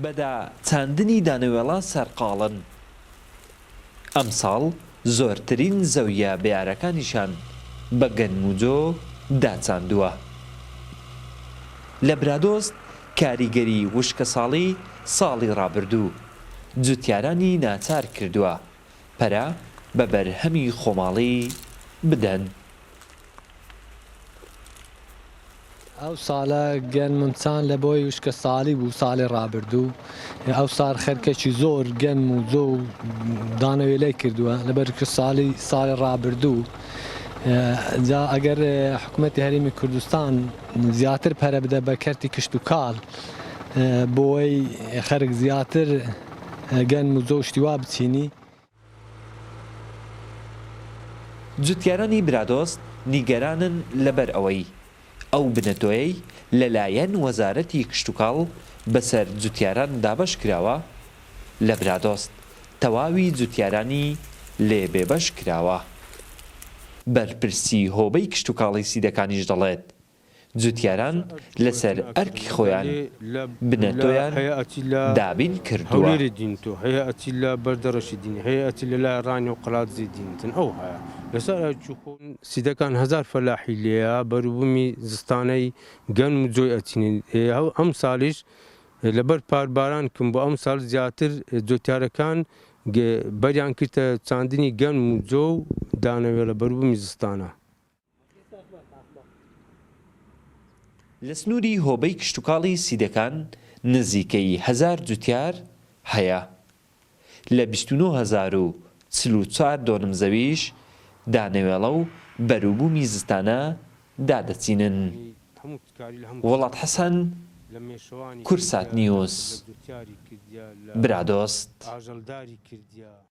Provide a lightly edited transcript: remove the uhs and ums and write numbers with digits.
بەدا چاندنی دانەوێڵە سەرقاڵن. ئەم ساڵ زۆرترین زەویە بەیارەکانیشان بە گەنموجۆ داچاندووە. لە برادۆست کاریگەری وشکە ساڵی ساڵی ڕابردوو جوتیارانی ناچار کردووە پەرە بە بەرهەمی خۆماڵی بدەن. ئەو ساڵە گەنممچان لە بۆی وشکە ساڵی بوو ساڵی ڕابردوو. ئەو ساڵ خەرکەکی زۆر گەنم و زۆ و دانەوێلەی کردووە لەبەرکە ساڵی ڕابردوو. جا ئەگەر حکوومەتی هەرێمی کوردستان زیاتر پەرە بدە بە کەرتی کشت و کاڵ بۆی خەرک زیاتر گەنم و زۆ شتیوا بچینی. جوتیارانی برادۆست نیگەرانن لەبەر ئەوەی ئەو بنەتۆیەی لەلایەن وەزارەتی کشتوکاڵ بەسەر جوتیاران دابەش کراوە لە برادۆست تەواوی جوتیارانی لێ بێبەش کراوە. بەرپرسی هۆبەی کشتوکاڵی سیدەکانیش دەڵێت جوتیاران لەسەر ئەرکی خۆیان بنەتۆیان دابین کردووە. هەیەتی لە بەردەڕەشی دینی هەیەتی لە لای ڕانی و قەڵاتزی دینتن ئەو هەیە لەسەر سیدەکان هزار فەلاحی لێە بەروبوومی زستانەی گەنم و جۆی ئەچینین. ئەم ساڵیش لەبەر پارباران کەم بۆ ئەم ساڵ زیاتر جوتیارەکان بەریان کردە چاندنی گەنم و جۆ و دانەوێڵە بەروبوومی زستانە. لە سنووری هۆبەی کشتوکاڵی سیدەکان نزیکەی 1000 جوتیار هەیە. لە 29,044 دۆنم زەویش دانەوێڵە و بەروبوومی زستانە دادەچینن. وڵات حەسەن، کورسات نیوز، برادۆست.